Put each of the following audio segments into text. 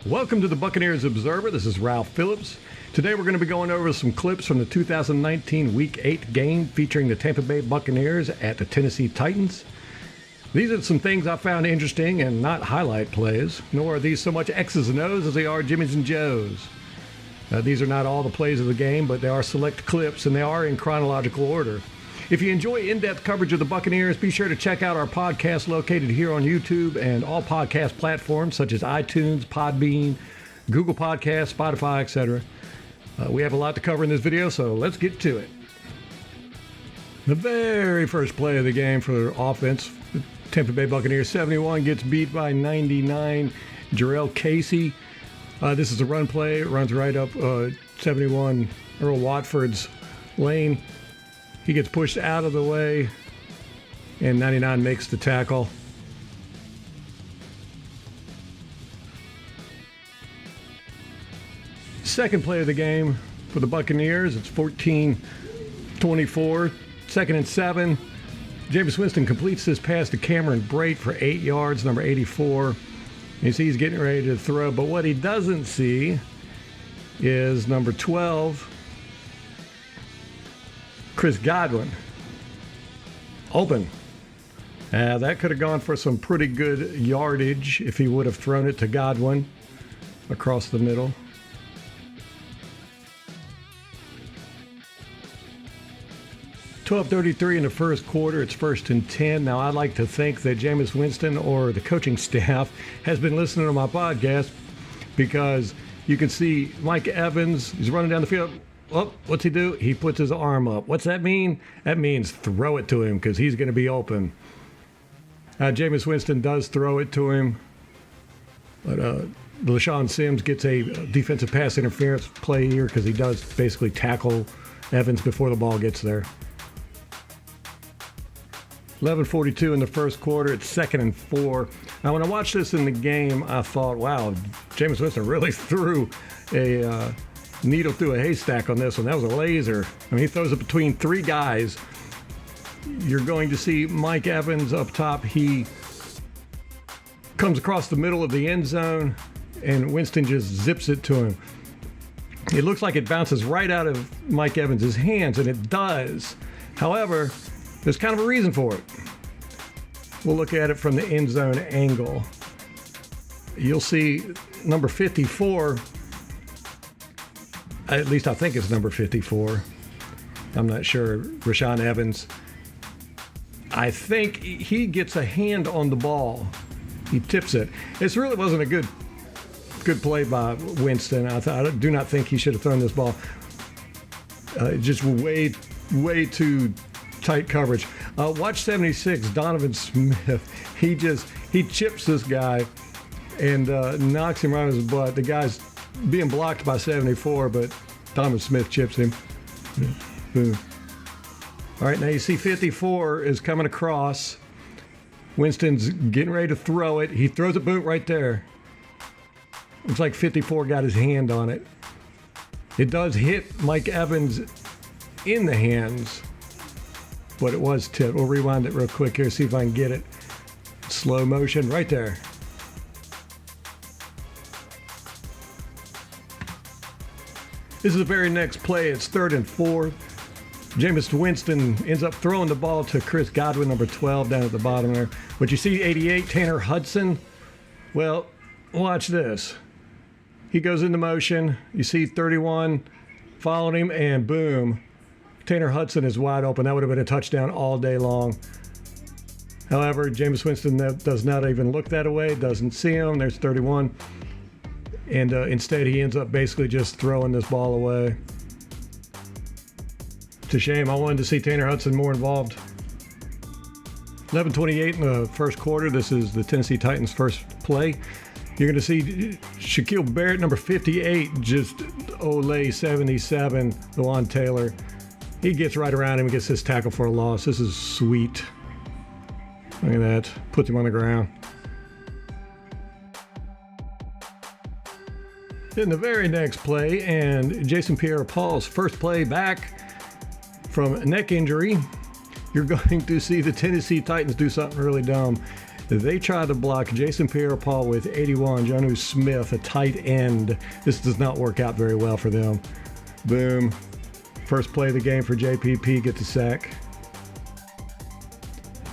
Welcome to the Buccaneers Observer. This is Ralph Phillips. Today we're going to be going over some clips from the 2019 Week 8 game featuring the Tampa Bay Buccaneers at the Tennesse Titans. These are some things I found interesting and not highlight plays, nor are these so much X's and O's as they are Jimmy's and Joe's. These are not all the plays of the game, but they are select clips and they are in chronological order. If you enjoy in-depth coverage of the Buccaneers, be sure to check out our podcast located here on YouTube and all podcast platforms such as iTunes, Podbean, Google Podcasts, Spotify, etc. We have a lot to cover in this video, so let's get to it. The very first play of the game for offense, the Tampa Bay Buccaneers 71 gets beat by 99, Jarrell Casey. This is a run play. It runs right up 71 Earl Watford's lane. He gets pushed out of the way, and 99 makes the tackle. Second play of the game for the Buccaneers. It's 14-24, 2nd and 7. Jameis Winston completes this pass to Cameron Brate for 8 yards, number 84. You see he's getting ready to throw, but what he doesn't see is number 12, Chris Godwin, open. That could have gone for some pretty good yardage if he would have thrown it to Godwin across the middle. $12:33 in the first quarter. It's 1st and 10. Now, I'd like to think that Jameis Winston or the coaching staff has been listening to my podcast, because you can see Mike Evans, he's running down the field. Oh, what's he do? He puts his arm up. What's that mean? That means throw it to him because he's going to be open. Jameis Winston does throw it to him, but LaShawn Sims gets a defensive pass interference play here because he does basically tackle Evans before the ball gets there. 11:42 in the first quarter. It's 2nd and 4. Now, when I watched this in the game, I thought, wow, Jameis Winston really threw a needle through a haystack on this one. That was a laser. I mean, he throws it between 3 guys. You're going to see Mike Evans up top. He comes across the middle of the end zone, and Winston just zips it to him. It looks like it bounces right out of Mike Evans' hands, and it does. However, there's kind of a reason for it. We'll look at it from the end zone angle. You'll see number 54, at least I think it's number 54. I'm not sure. Rashaan Evans. I think he gets a hand on the ball. He tips it. It really wasn't a good play by Winston. I do not think he should have thrown this ball. Just way too tight coverage. Watch 76, Donovan Smith. He chips this guy and knocks him right on his butt. The guy's being blocked by 74, but Donovan Smith chips him. Boom. All right, now you see 54 is coming across. Winston's getting ready to throw it. He throws it, boom, right there. Looks like 54 got his hand on it. It does hit Mike Evans in the hands, but it was tipped. We'll rewind it real quick here, see if I can get it. Slow motion right there. This is the very next play. It's 3rd and 4. Jameis Winston ends up throwing the ball to Chris Godwin, number 12, down at the bottom there. But you see 88, Tanner Hudson. Well, watch this. He goes into motion. You see 31 following him, and boom. Tanner Hudson is wide open. That would have been a touchdown all day long. However, Jameis Winston does not even look that way, doesn't see him. There's 31. And instead, he ends up basically just throwing this ball away. It's a shame. I wanted to see Tanner Hudson more involved. 11:28 in the first quarter. This is the Tennesse Titans' first play. You're going to see Shaquille Barrett, number 58, just Olay 77, Lawan Taylor. He gets right around him and gets this tackle for a loss. This is sweet. Look at that. Puts him on the ground. In the very next play, and Jason Pierre-Paul's first play back from neck injury, you're going to see the Tennesse Titans do something really dumb. They try to block Jason Pierre-Paul with 81, Jonnu Smith, a tight end. This does not work out very well for them. Boom. First play of the game for JPP, gets a sack.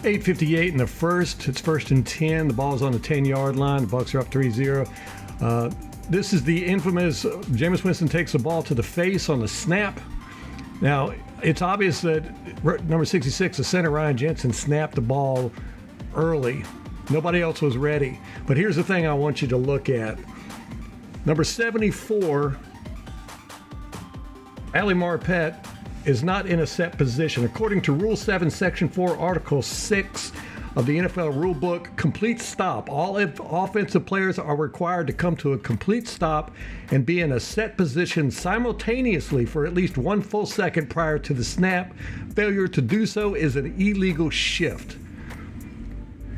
8:58 in the first. It's 1st and 10. The ball's on the 10-yard line. The Bucs are up 3-0. This is the infamous Jameis Winston takes the ball to the face on the snap. Now, it's obvious that number 66, the center, Ryan Jensen, snapped the ball early. Nobody else was ready. But here's the thing I want you to look at. Number 74, Ali Marpet, is not in a set position. According to Rule 7, Section 4, Article 6 of the NFL Rulebook, complete stop. All offensive players are required to come to a complete stop and be in a set position simultaneously for at least 1 full second prior to the snap. Failure to do so is an illegal shift.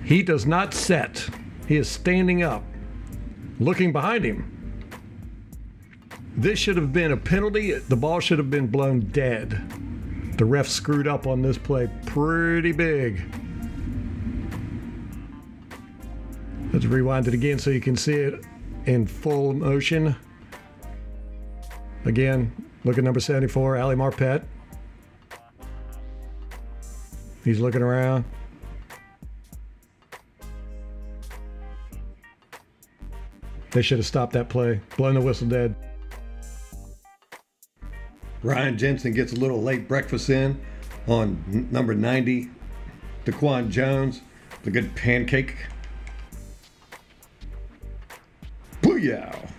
He does not set. He is standing up, looking behind him. This should have been a penalty. The ball should have been blown dead. The ref screwed up on this play pretty big. Let's rewind it again so you can see it in full motion. Again, look at number 74, Ali Marpet. He's looking around. They should have stopped that play, blown the whistle dead. Ryan Jensen gets a little late breakfast in on number 90, Daquan Jones, the good pancake. Booyah!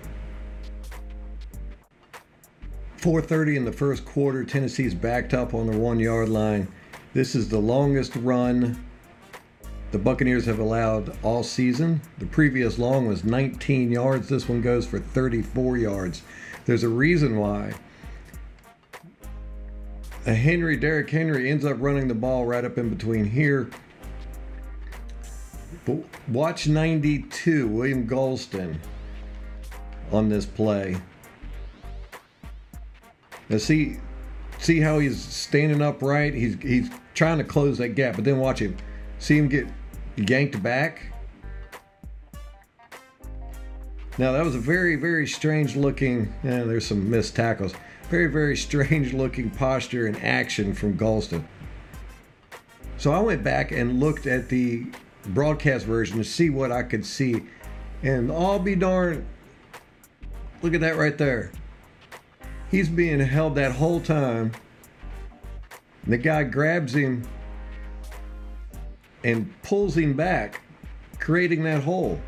4:30 in the first quarter, Tennessee's backed up on the 1-yard line. This is the longest run the Buccaneers have allowed all season. The previous long was 19 yards. This one goes for 34 yards. There's a reason why. Derrick Henry ends up running the ball right up in between here. But watch 92, William Golston, on this play. Now see how he's standing upright? He's trying to close that gap, but then watch him. See him get yanked back? Now that was a very, very strange looking, there's some missed tackles. Very, very strange looking posture and action from Golston. So I went back and looked at the broadcast version to see what I could see. And I'll be darned, look at that right there. He's being held that whole time. The guy grabs him and pulls him back, creating that hole.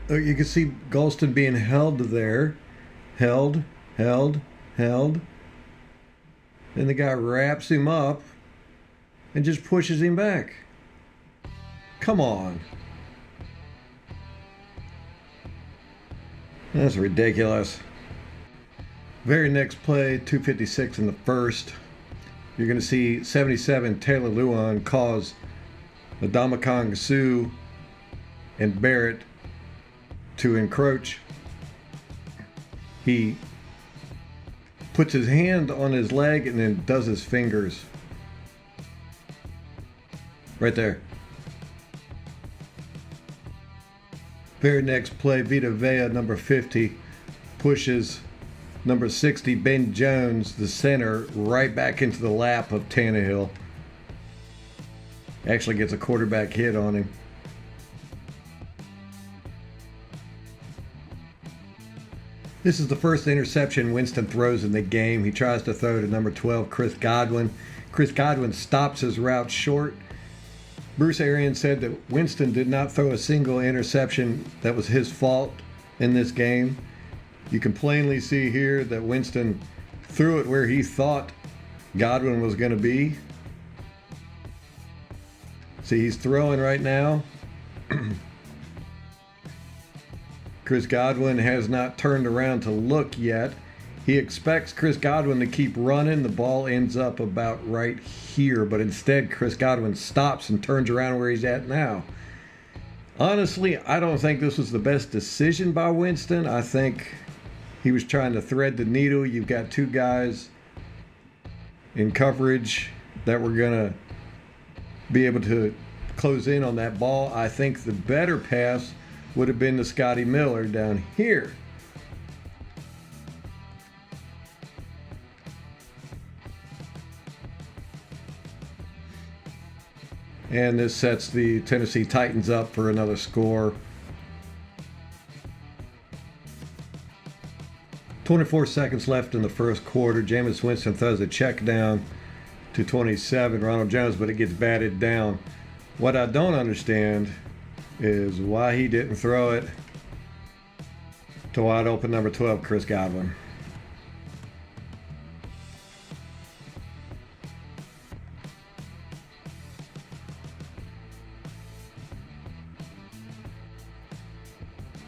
You can see Golston being held there. Held. Then the guy wraps him up and just pushes him back. Come on. That's ridiculous. Very next play, 2:56 in the first. You're going to see 77 Taylor Lewan cause Ndamukong Suh and Barrett to encroach. He puts his hand on his leg and then does his fingers. Right there. Very next play, Vita Vea, number 50, pushes number 60, Ben Jones, the center, right back into the lap of Tannehill. Actually gets a quarterback hit on him. This is the first interception Winston throws in the game. He tries to throw to number 12, Chris Godwin. Chris Godwin stops his route short. Bruce Arians said that Winston did not throw a single interception that was his fault in this game. You can plainly see here that Winston threw it where he thought Godwin was going to be. See, he's throwing right now. Chris Godwin has not turned around to look yet. He expects Chris Godwin to keep running. The ball ends up about right here, but instead Chris Godwin stops and turns around where he's at now. Honestly, I don't think this was the best decision by Winston. I think he was trying to thread the needle. You've got two guys in coverage that were going to be able to close in on that ball. I think the better pass would have been to Scotty Miller down here. And this sets the Tennessee Titans up for another score. 24 seconds left in the first quarter. Jameis Winston throws a check down to 27, Ronald Jones, but it gets batted down. What I don't understand is why he didn't throw it to wide open number 12, Chris Godwin.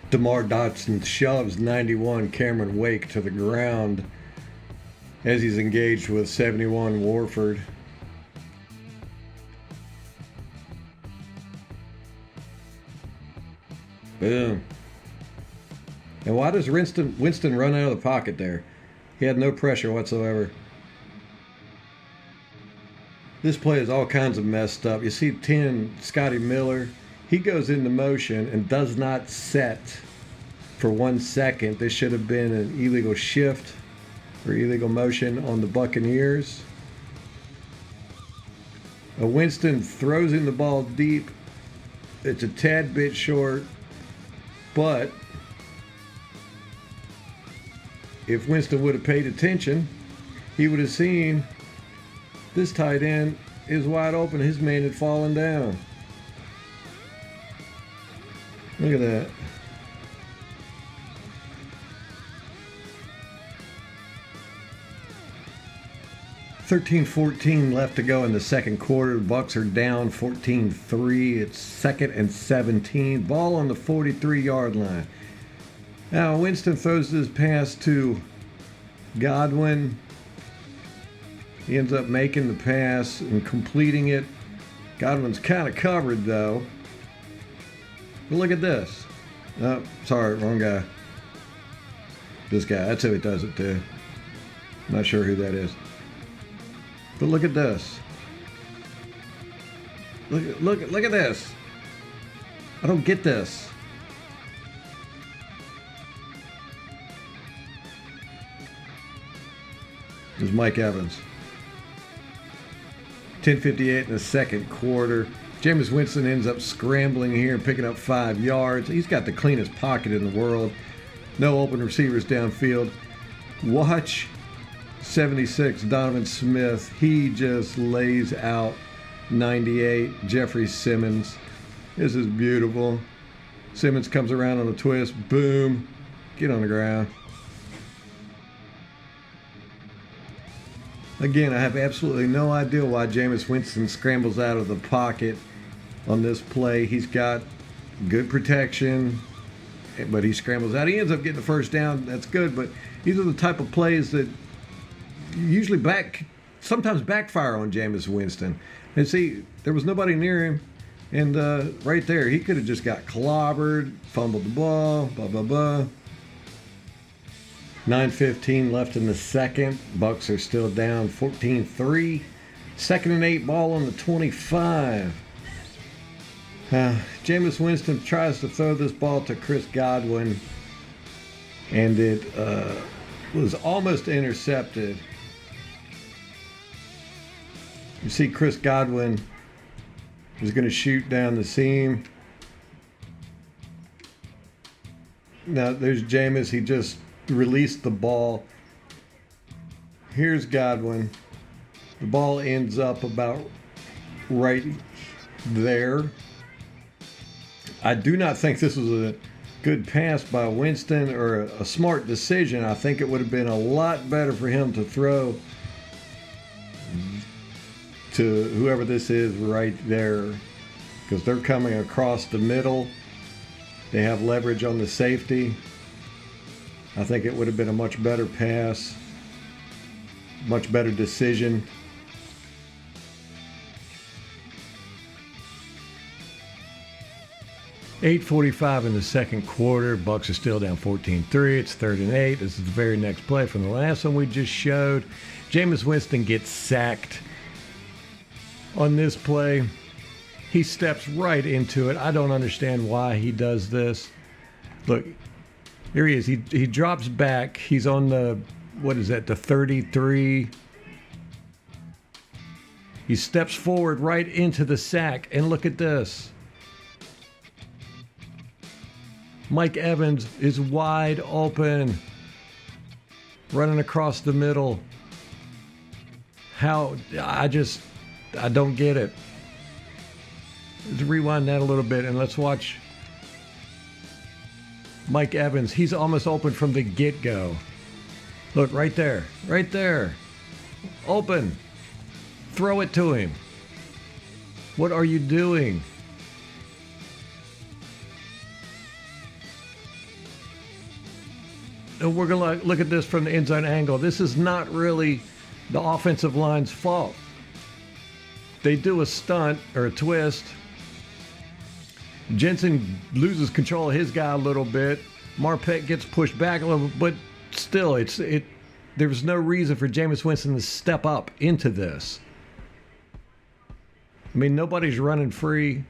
DeMar Dotson shoves 91 Cameron Wake to the ground as he's engaged with 71 Warford. Boom. And why does Winston run out of the pocket there? He had no pressure whatsoever. This play is all kinds of messed up. You see 10, Scotty Miller. He goes into motion and does not set for 1 second. This should have been an illegal shift or illegal motion on the Buccaneers. Winston throws in the ball deep. It's a tad bit short, but if Winston would have paid attention, he would have seen this tight end is wide open. His man had fallen down. Look at that. .14 left to go in the second quarter. The Bucs are down 14-3. It's 2nd and 17. Ball on the 43-yard line. Now Winston throws this pass to Godwin. He ends up making the pass and completing it. Godwin's kind of covered though. But look at this. Oh, sorry, wrong guy. This guy, that's who it does it to. Not sure who that is. But look at this. Look at this. I don't get this. There's Mike Evans. 10:58 in the second quarter. Jameis Winston ends up scrambling here and picking up 5 yards. He's got the cleanest pocket in the world. No open receivers downfield. Watch 76, Donovan Smith. He just lays out 98, Jeffrey Simmons. This is beautiful. Simmons comes around on a twist. Boom. Get on the ground. Again, I have absolutely no idea why Jameis Winston scrambles out of the pocket on this play. He's got good protection, but he scrambles out. He ends up getting the first down. That's good, but these are the type of plays that usually sometimes backfire on Jameis Winston. And see, there was nobody near him, and right there, he could have just got clobbered, fumbled the ball, blah, blah, blah. 9:15 left in the second. Bucs are still down 14-3. 2nd and 8, ball on the 25. Jameis Winston tries to throw this ball to Chris Godwin, and it was almost intercepted. You see Chris Godwin is going to shoot down the seam. Now there's Jameis. He just released the ball. Here's Godwin. The ball ends up about right there. I do not think this was a good pass by Winston or a smart decision. I think it would have been a lot better for him to throw to whoever this is right there, because they're coming across the middle. They have leverage on the safety. I think it would have been a much better pass, much better decision. .8:45 in the second quarter. Bucs are still down 14-3. It's 3rd and 8. This is the very next play from the last one we just showed. Jameis Winston gets sacked on this play. He steps right into it. I don't understand why he does this. Look, here he is. He drops back. He's on the, what is that, the 33. He steps forward right into the sack, and look at this. Mike Evans is wide open, running across the middle. I don't get it. Let's rewind that a little bit and let's watch Mike Evans. He's almost open from the get-go. Look, right there. Right there. Open. Throw it to him. What are you doing? And we're going to look at this from the end zone angle. This is not really the offensive line's fault. They do a stunt or a twist. Jensen loses control of his guy a little bit. Marpet gets pushed back a little bit, but still, there's no reason for Jameis Winston to step up into this. I mean, nobody's running free.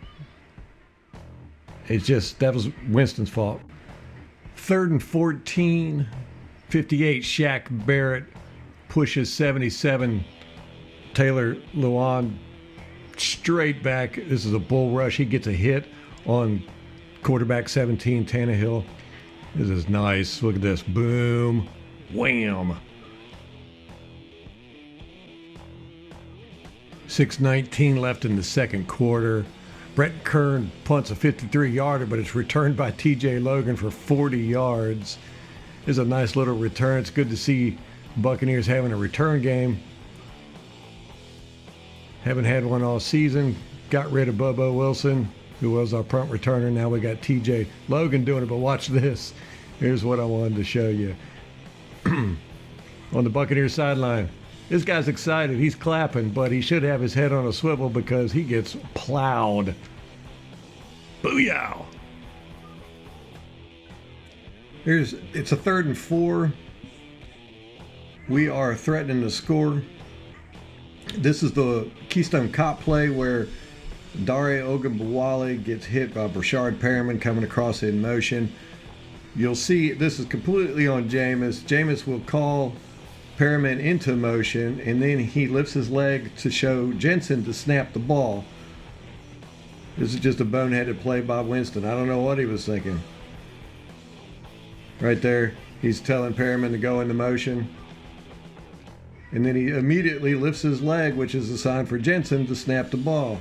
That was Winston's fault. 3rd and 14, 58, Shaq Barrett pushes 77, Taylor Lewan straight back. This is a bull rush. He gets a hit on quarterback 17, Tannehill. This is nice. Look at this. Boom. Wham. 6:19 left in the second quarter. Brett Kern punts a 53-yarder, but it's returned by T.J. Logan for 40 yards. It's a nice little return. It's good to see Buccaneers having a return game. Haven't had one all season. Got rid of Bobo Wilson, who was our punt returner. Now we got T.J. Logan doing it, but watch this. Here's what I wanted to show you. On the Buccaneers sideline, this guy's excited. He's clapping, but he should have his head on a swivel because he gets plowed. Booyah! It's a 3rd and 4. We are threatening to score. This is the Keystone Cop play where Dare Ogunbowale gets hit by Brashard Perriman coming across in motion. You'll see this is completely on Jameis. Jameis will call Perriman into motion, and then he lifts his leg to show Jensen to snap the ball. This is just a boneheaded play by Winston. I don't know what he was thinking. Right there, he's telling Perriman to go into motion. And then he immediately lifts his leg, which is a sign for Jensen to snap the ball.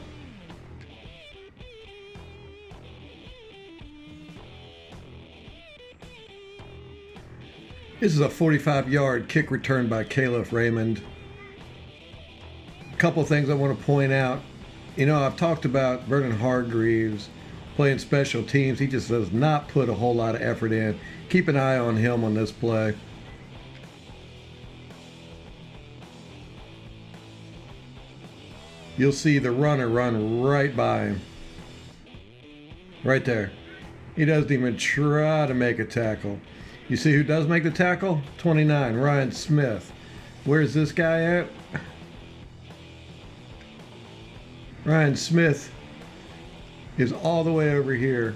This is a 45-yard kick return by Caleb Raymond. A couple things I want to point out. You know, I've talked about Vernon Hargreaves playing special teams. He just does not put a whole lot of effort in. Keep an eye on him on this play. You'll see the runner run right by him. Right there. He doesn't even try to make a tackle. You see who does make the tackle? 29, Ryan Smith. Where's this guy at? Ryan Smith is all the way over here.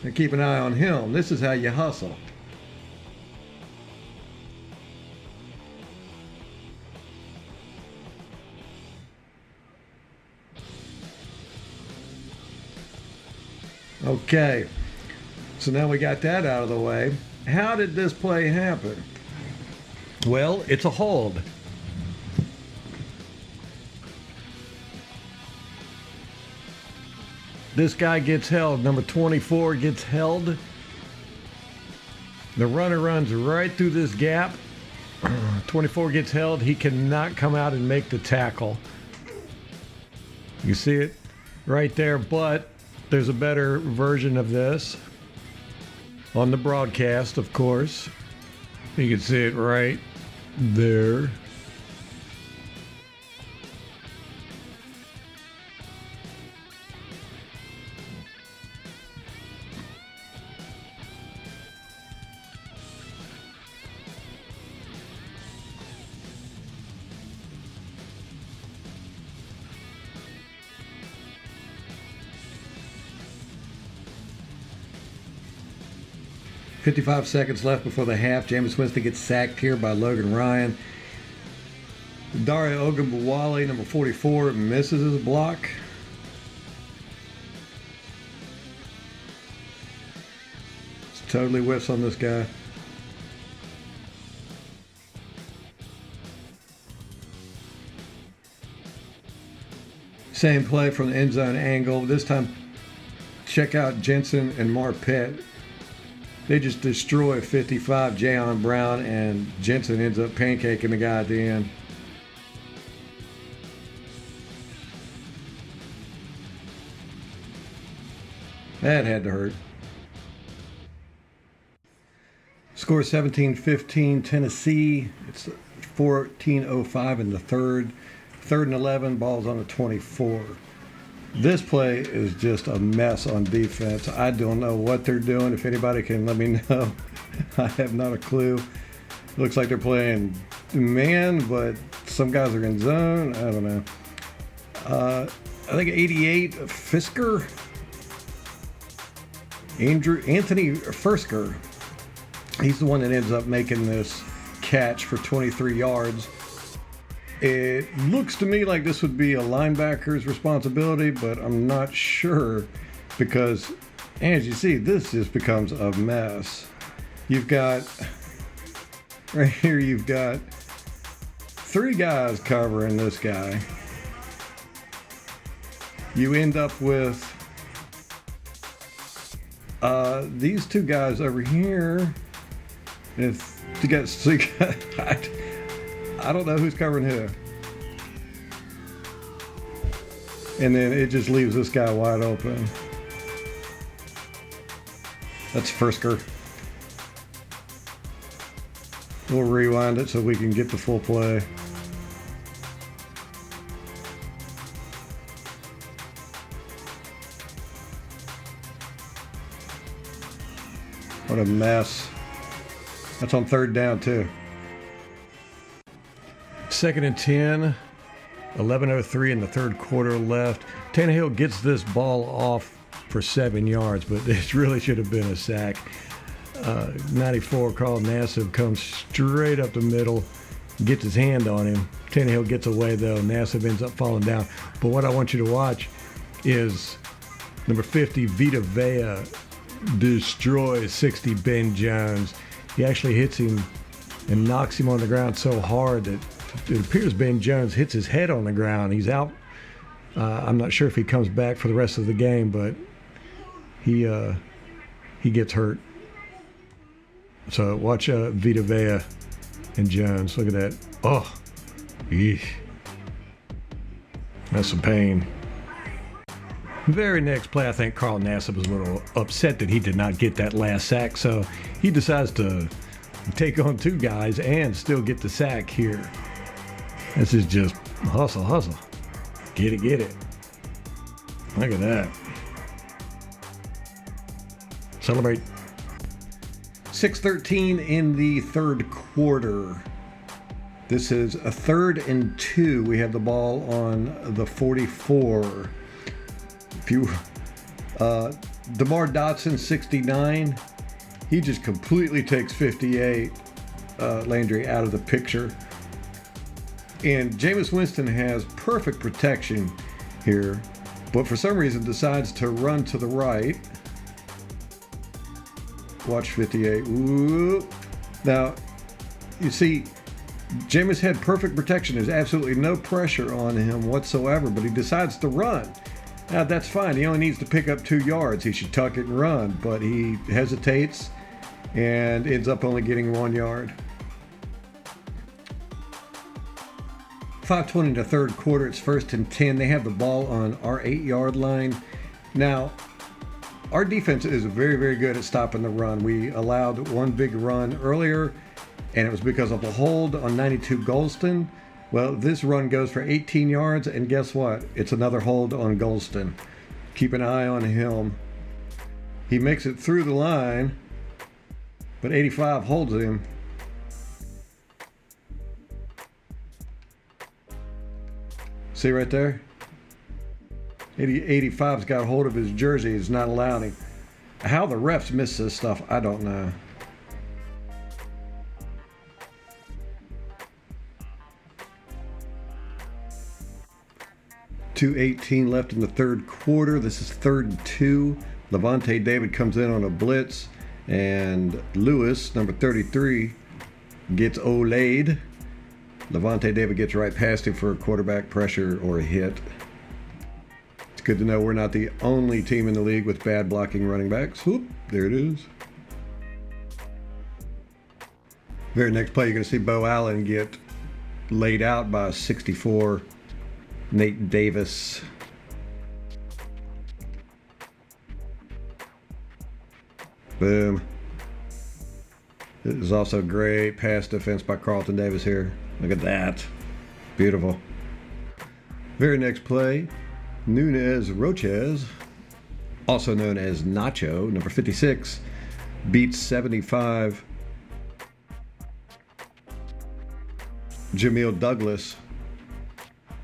And keep an eye on him. This is how you hustle. Okay, so now we got that out of the way. How did this play happen? Well, it's a hold. This guy gets held. Number 24 gets held. The runner runs right through this gap. 24 gets held. He cannot come out and make the tackle. You see it right there, but there's a better version of this on the broadcast, of course. You can see it right there. 55 seconds left before the half. Jameis Winston gets sacked here by Logan Ryan. Dario Ogunbowale, number 44, misses his block. It's totally whiffs on this guy. Same play from the end zone angle. This time, check out Jensen and Marpet. They just destroy 55 Jayon Brown, and Jensen ends up pancaking the guy at the end. That had to hurt. Score 17-15 Tennessee. It's 14:05 in the third. 3rd and 11, ball's on the 24. This play is just a mess on defense. I don't know what they're doing. If anybody can let me know, I have not a clue. Looks like they're playing man, but some guys are in zone. I don't know. I think 88, Fisker. Anthony Fisker. He's the one that ends up making this catch for 23 yards. It looks to me like this would be a linebacker's responsibility, but I'm not sure because, as you see, this just becomes a mess. You've got, right here, you've got 3 guys covering this guy. You end up with these 2 guys over here. If you got, so you got, I don't know who's covering who. And then it just leaves this guy wide open. That's Fisker. We'll rewind it so we can get the full play. What a mess. That's on 3rd down too. 2nd and 10, 11:03 in the 3rd quarter left. Tannehill gets this ball off for 7 yards, but it really should have been a sack. 94, Carl Nassib comes straight up the middle, gets his hand on him. Tannehill gets away though. Nassib ends up falling down. But what I want you to watch is number 50, Vita Vea, destroys 60 Ben Jones. He actually hits him and knocks him on the ground so hard that it appears Ben Jones hits his head on the ground. He's out. I'm not sure if he comes back for the rest of the game, but he gets hurt. So watch Vita Vea and Jones. Look at that. Oh, eesh. That's some pain. Very next play, I think Carl Nassib was a little upset that he did not get that last sack, so he decides to take on 2 guys and still get the sack here. This is just hustle, hustle. Get it, get it. Look at that. Celebrate. 6:13 in the 3rd quarter. This is a 3rd and 2. We have the ball on the 44. DeMar Dotson, 69. He just completely takes 58 Landry out of the picture. And Jameis Winston has perfect protection here, but for some reason decides to run to the right. Watch 58. Whoop. Now, you see, Jameis had perfect protection. There's absolutely no pressure on him whatsoever, but he decides to run. Now, that's fine. He only needs to pick up 2 yards. He should tuck it and run, but he hesitates and ends up only getting 1 yard. 5:20 in the 3rd quarter. It's 1st and 10. They have the ball on our 8-yard line. Now, our defense is very, very good at stopping the run. We allowed 1 big run earlier, and it was because of a hold on 92 Golston. Well, this run goes for 18 yards, and guess what? It's another hold on Golston. Keep an eye on him. He makes it through the line, but 85 holds him. See right there? 85's got a hold of his jersey. He's not allowed him. How the refs miss this stuff, I don't know. 2:18 left in the third quarter. This is 3rd and 2. Levante David comes in on a blitz, and Lewis, number 33, gets olayed. Levante David gets right past him for a quarterback pressure or a hit. It's good to know we're not the only team in the league with bad blocking running backs. Whoop, there it is. Very next play, you're going to see Bo Allen get laid out by 64 Nate Davis. Boom. This is also great pass defense by Carlton Davis here. Look at that. Beautiful. Very next play, Nunez Roches, also known as Nacho, number 56, beats 75 Jamil Douglas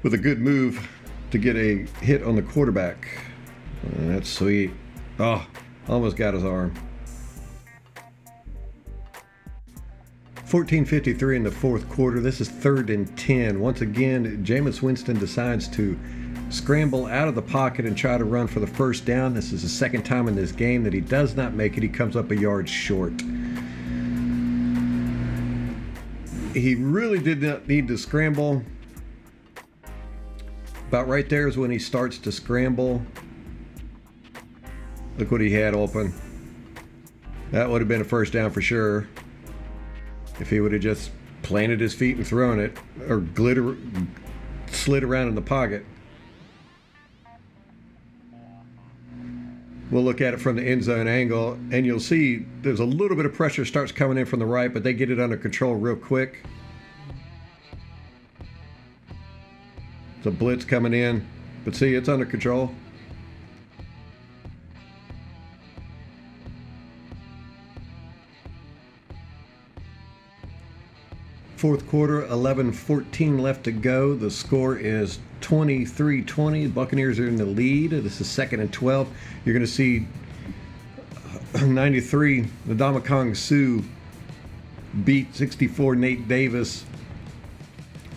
with a good move to get a hit on the quarterback. That's sweet. Oh, almost got his arm. 14:53 in the fourth quarter. This is 3rd and 10. Once again, Jameis Winston decides to scramble out of the pocket and try to run for the first down. This is the second time in this game that he does not make it. He comes up a yard short. He really did not need to scramble. About right there is when he starts to scramble. Look what he had open. That would have been a first down for sure if he would have just planted his feet and thrown it, or slid around in the pocket. We'll look at it from the end zone angle, and you'll see there's a little bit of pressure starts coming in from the right, but they get it under control real quick. It's a blitz coming in, but see, it's under control. Fourth quarter, 11:14 left to go. The score is 23-20. Buccaneers are in the lead. This is 2nd and 12. You're going to see 93, Ndamukong Suh beat 64 Nate Davis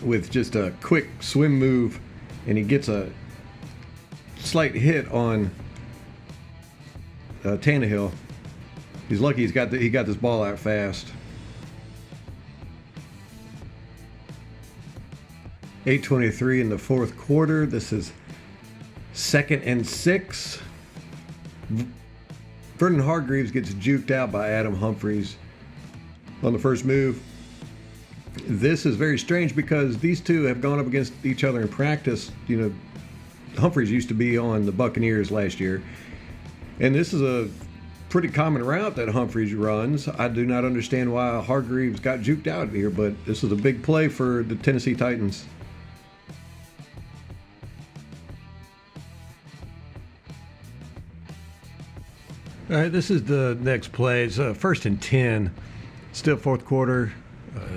with just a quick swim move, and he gets a slight hit on Tannehill. He's lucky he got this ball out fast. 8:23 in the fourth quarter. This is 2nd and 6. Vernon Hargreaves gets juked out by Adam Humphries on the first move. This is very strange because these two have gone up against each other in practice. You know, Humphries used to be on the Buccaneers last year, and this is a pretty common route that Humphries runs. I do not understand why Hargreaves got juked out here, but this is a big play for the Tennessee Titans. All right, this is the next play. It's 1st and 10. Still fourth quarter,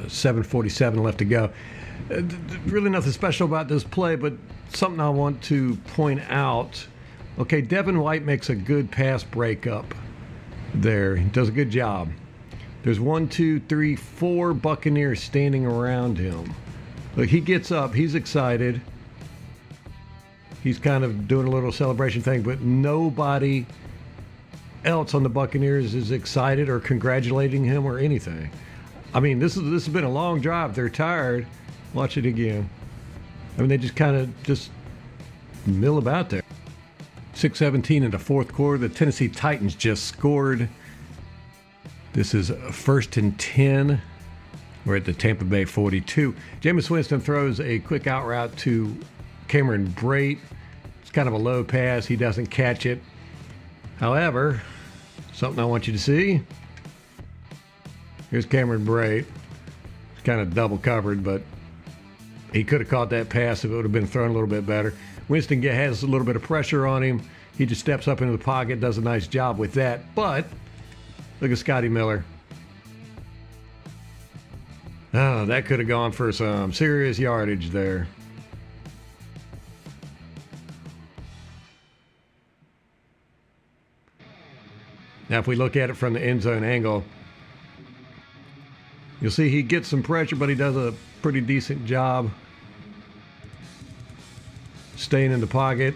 7:47 left to go. Really nothing special about this play, but something I want to point out. Okay, Devin White makes a good pass breakup there. He does a good job. There's 1, 2, 3, 4 Buccaneers standing around him. Look, he gets up. He's excited. He's kind of doing a little celebration thing, but nobody else on the Buccaneers is excited or congratulating him or anything. I mean, this has been a long drive. They're tired. Watch it again. I mean, they just kind of just mill about there. 6:17 in the fourth quarter. The Tennessee Titans just scored. This is 1st and 10. We're at the Tampa Bay 42. Jameis Winston throws a quick out route to Cameron Brate. It's kind of a low pass. He doesn't catch it. However, something I want you to see. Here's Cameron Brate. It's kind of double covered, but he could have caught that pass if it would have been thrown a little bit better. Winston has a little bit of pressure on him. He just steps up into the pocket, does a nice job with that. But look at Scotty Miller. Oh, that could have gone for some serious yardage there. Now, if we look at it from the end zone angle, you'll see he gets some pressure, but he does a pretty decent job staying in the pocket.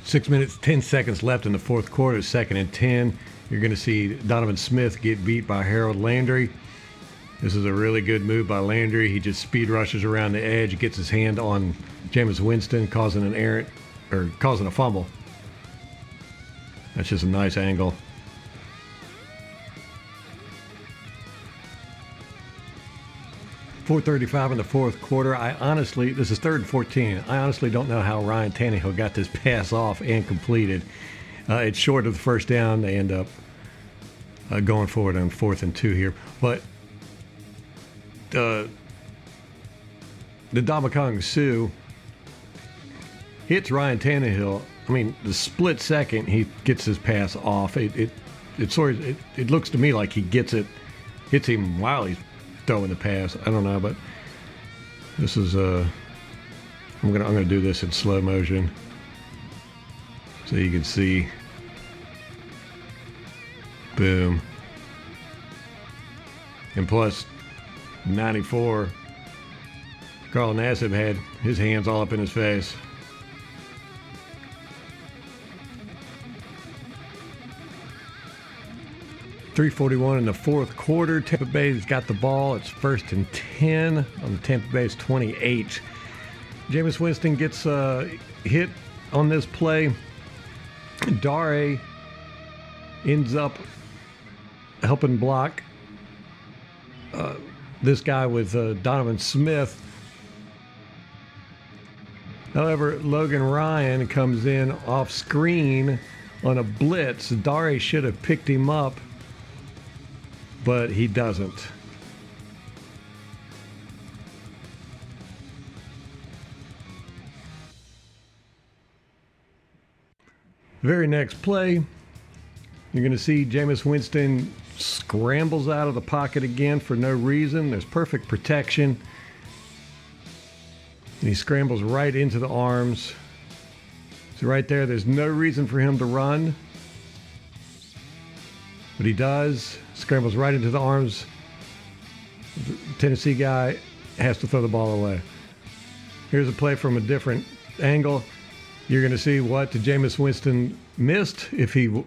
Six minutes, 10 seconds left in the fourth quarter, 2nd and 10. You're going to see Donovan Smith get beat by Harold Landry. This is a really good move by Landry. He just speed rushes around the edge, gets his hand on Jameis Winston, causing a fumble. That's just a nice angle. .435 in the fourth quarter. This is 3rd and 14. I honestly don't know how Ryan Tannehill got this pass off and completed. It's short of the first down. They end up going forward on 4th and 2 here. But the Ndamukong Suh hits Ryan Tannehill. I mean, the split second he gets his pass off. It looks to me like he hits him while he's throwing the pass. I don't know, but this is I'm gonna do this in slow motion so you can see. Boom. And plus 94, Carl Nassib had his hands all up in his face. .341 in the fourth quarter. Tampa Bay's got the ball. It's 1st and 10 on the Tampa Bay's 28. Jameis Winston gets hit on this play. Dare ends up helping block this guy with Donovan Smith. However, Logan Ryan comes in off screen on a blitz. Dare should have picked him up, but he doesn't. Very next play, you're going to see Jameis Winston scrambles out of the pocket again for no reason. There's perfect protection. And he scrambles right into the arms. So right there's no reason for him to run. But he does. Scrambles right into the arms. The Tennessee guy has to throw the ball away. Here's a play from a different angle. You're going to see what Jameis Winston missed if he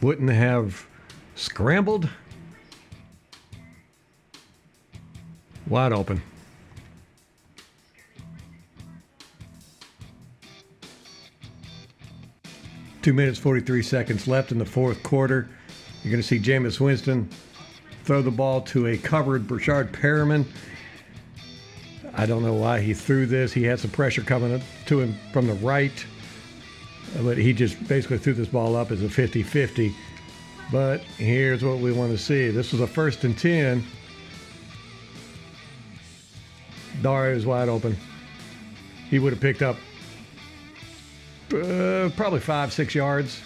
wouldn't have scrambled. Wide open. Two minutes, 43 seconds left in the fourth quarter. You're going to see Jameis Winston throw the ball to a covered Brashard Perriman. I don't know why he threw this. He had some pressure coming to him from the right, but he just basically threw this ball up as a 50-50. But here's what we want to see. This was a 1st and 10. Dare is wide open. He would have picked up probably 5-6 yards.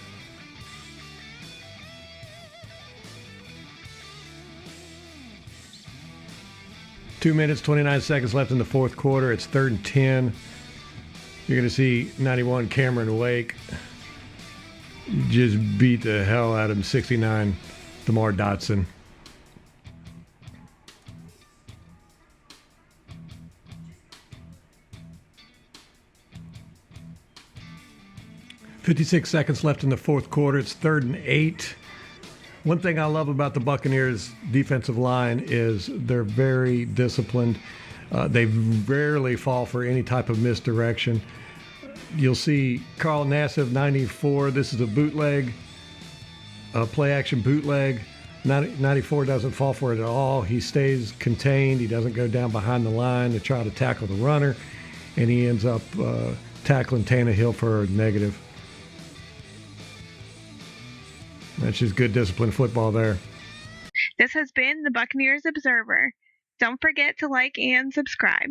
Two minutes, 29 seconds left in the fourth quarter. It's 3rd and 10. You're going to see 91 Cameron Wake just beat the hell out of him. 69 DeMar Dotson. .56 seconds left in the fourth quarter. It's 3rd and 8. One thing I love about the Buccaneers defensive line is they're very disciplined. They rarely fall for any type of misdirection. You'll see Carl Nassib, 94. This is a bootleg, a play-action bootleg. 94 doesn't fall for it at all. He stays contained. He doesn't go down behind the line to try to tackle the runner, and he ends up tackling Tannehill for a negative. That's just good disciplined football there. This has been the Buccaneers Observer. Don't forget to like and subscribe.